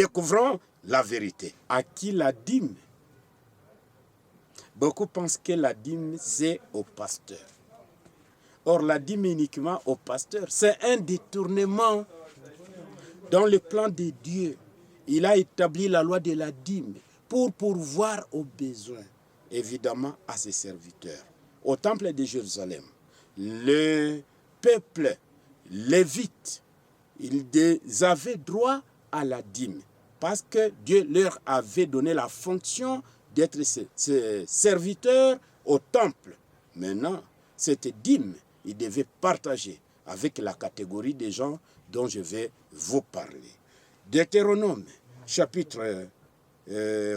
Découvrons la vérité. À qui la dîme? Beaucoup pensent que la dîme, c'est au pasteur. Or, la dîme uniquement au pasteur, c'est un détournement. Dans le plan de Dieu, il a établi la loi de la dîme pour pourvoir aux besoins, évidemment à ses serviteurs. Au temple de Jérusalem, le peuple lévite, ils avaient droit à la dîme parce que Dieu leur avait donné la fonction d'être ses serviteurs au temple. Maintenant, cette dîme, ils devaient partager avec la catégorie des gens dont je vais vous parler. Deutéronome, chapitre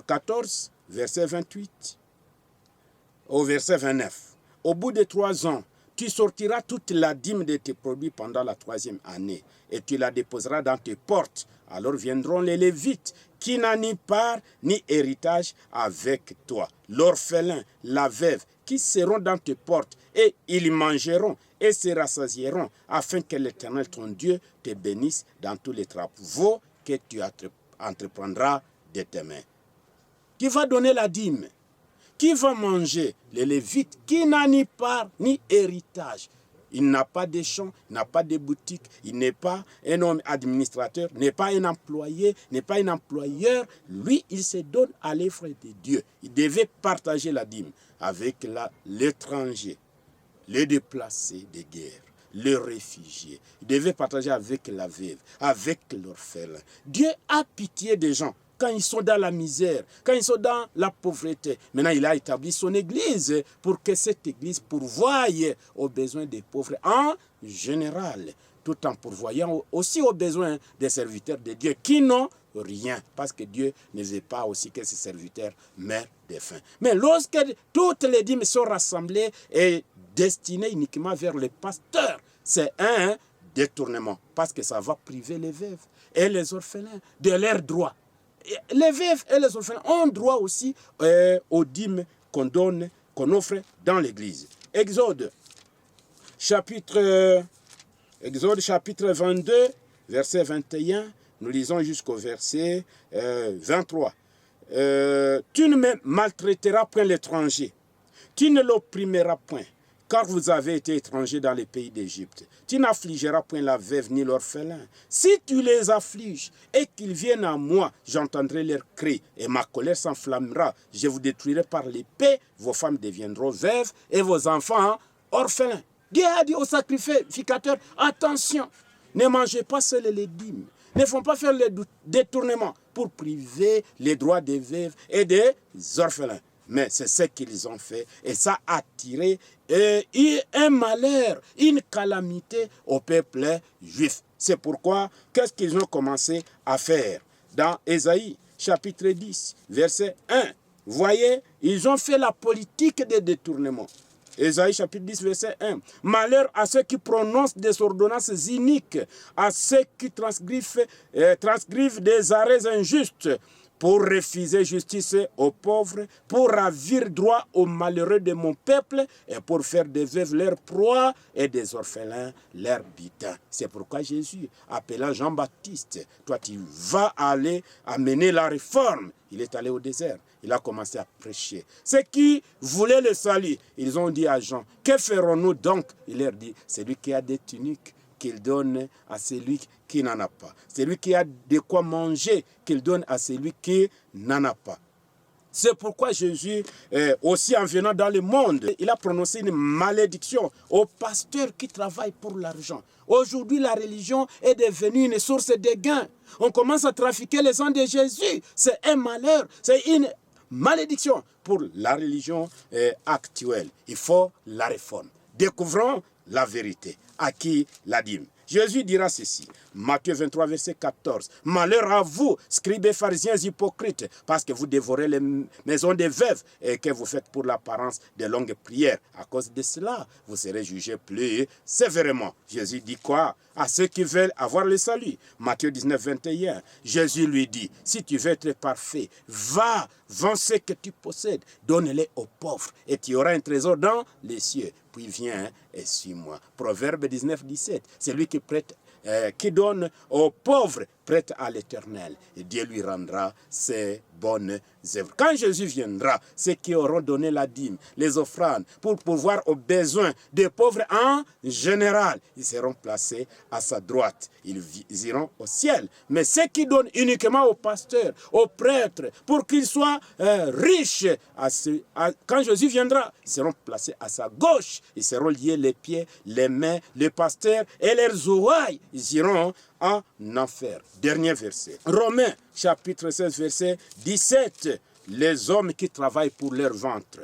14, verset 28 au verset 29. Au bout de 3 ans, tu sortiras toute la dîme de tes produits pendant la 3e année et tu la déposeras dans tes portes. Alors viendront les Lévites qui n'ont ni part ni héritage avec toi. L'orphelin, la veuve, qui seront dans tes portes et ils mangeront et se rassasieront afin que l'Éternel, ton Dieu, te bénisse dans tous les travaux que tu entreprendras de tes mains. Qui va donner la dîme? Qui va manger? Les Lévites, qui n'a ni part ni héritage. Il n'a pas de champ, il n'a pas de boutique, il n'est pas un homme administrateur, n'est pas un employé, n'est pas un employeur. Lui, il se donne à l'œuvre de Dieu. Il devait partager la dîme avec l'étranger, les déplacés de guerre, les réfugiés. Il devait partager avec la veuve, avec l'orphelin. Dieu a pitié des gens quand ils sont dans la misère, quand ils sont dans la pauvreté. Maintenant, il a établi son église pour que cette église pourvoie aux besoins des pauvres en général, tout en pourvoyant aussi aux besoins des serviteurs de Dieu qui n'ont rien, parce que Dieu ne veut pas aussi que ses serviteurs meurent de faim. Mais lorsque toutes les dîmes sont rassemblées et destinées uniquement vers les pasteurs, c'est un détournement, parce que ça va priver les veuves et les orphelins de leurs droits. Les veuves et les orphelins ont droit aussi aux dîmes qu'on donne, qu'on offre dans l'église. Exode chapitre 22, verset 21, nous lisons jusqu'au verset 23. Tu ne maltraiteras point l'étranger, tu ne l'opprimeras point, car vous avez été étrangers dans les pays d'Égypte. Tu n'affligeras point la veuve ni l'orphelin. Si tu les affliges et qu'ils viennent à moi, j'entendrai leurs cris et ma colère s'enflammera. Je vous détruirai par l'épée, vos femmes deviendront veuves et vos enfants orphelins. Dieu a dit aux sacrificateurs, attention, ne mangez pas seuls les dîmes. Ne font pas faire les détournements pour priver les droits des veuves et des orphelins. Mais c'est ce qu'ils ont fait et ça a attiré un malheur, une calamité au peuple juif. C'est pourquoi, qu'est-ce qu'ils ont commencé à faire? Dans Ésaïe, chapitre 10, verset 1, voyez, ils ont fait la politique des détournements. Ésaïe chapitre 10, verset 1. Malheur à ceux qui prononcent des ordonnances iniques, à ceux qui transcrivent des arrêts injustes, pour refuser justice aux pauvres, pour ravir droit aux malheureux de mon peuple, et pour faire des veuves leur proie et des orphelins leur butin. C'est pourquoi Jésus, appelant Jean-Baptiste, toi tu vas aller amener la réforme. Il est allé au désert, il a commencé à prêcher. Ceux qui voulaient le salut, ils ont dit à Jean, que ferons-nous donc? Il leur dit, celui qui a des tuniques, qu'il donne à celui qui n'en a pas. Celui qui a de quoi manger, qu'il donne à celui qui n'en a pas. C'est pourquoi Jésus, aussi en venant dans le monde, il a prononcé une malédiction aux pasteurs qui travaillent pour l'argent. Aujourd'hui, la religion est devenue une source de gain. On commence à trafiquer les sang de Jésus. C'est un malheur, c'est une malédiction pour la religion actuelle. Il faut la réforme. Découvrons la vérité. À qui la dîme? Jésus dira ceci, Matthieu 23, verset 14. Malheur à vous, scribes et pharisiens hypocrites, parce que vous dévorez les maisons des veuves et que vous faites pour l'apparence de longues prières. À cause de cela, vous serez jugés plus sévèrement. Jésus dit quoi? À ceux qui veulent avoir le salut. Matthieu 19, 21. Jésus lui dit, si tu veux être parfait, va, vends ce que tu possèdes, donne-les aux pauvres et tu auras un trésor dans les cieux. Puis viens et suis-moi. Proverbe 19, 17. C'est lui qui donne aux pauvres prête à l'Éternel, et Dieu lui rendra ses bonnes œuvres. Quand Jésus viendra, ceux qui auront donné la dîme, les offrandes, pour pourvoir aux besoins des pauvres en général, ils seront placés à sa droite. Ils iront au ciel. Mais ceux qui donnent uniquement aux pasteurs, aux prêtres, pour qu'ils soient riches, quand Jésus viendra, ils seront placés à sa gauche. Ils seront liés les pieds, les mains, les pasteurs et leurs oreilles. Ils iront en enfer. Dernier verset. Romains, chapitre 16, verset 17. Les hommes qui travaillent pour leur ventre.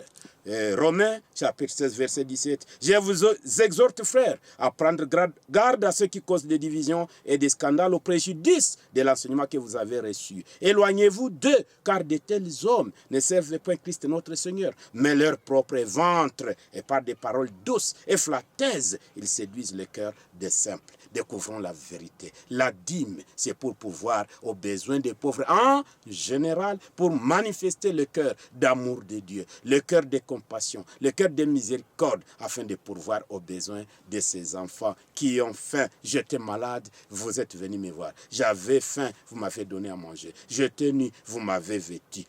Romains, chapitre 16, verset 17. Je vous exhorte, frères, à prendre garde à ceux qui causent des divisions et des scandales au préjudice de l'enseignement que vous avez reçu. Éloignez-vous d'eux, car de tels hommes ne servent point Christ notre Seigneur, mais leur propre ventre, et par des paroles douces et flatteuses, ils séduisent le cœur des simples. Découvrons la vérité. La dîme, c'est pour pouvoir aux besoins des pauvres en général, pour manifester le cœur d'amour de Dieu, le cœur de compassion, le cœur de miséricorde, afin de pourvoir aux besoins de ces enfants qui ont faim. J'étais malade, vous êtes venus me voir. J'avais faim, vous m'avez donné à manger. J'étais nu, vous m'avez vêtu.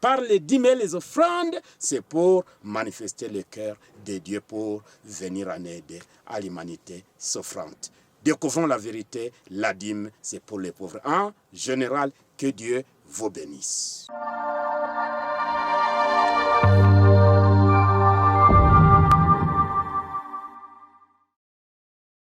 Par les dîmes et les offrandes, c'est pour manifester le cœur de Dieu, pour venir en aide à l'humanité souffrante. Découvrons la vérité, la dîme, c'est pour les pauvres. En général, que Dieu vous bénisse.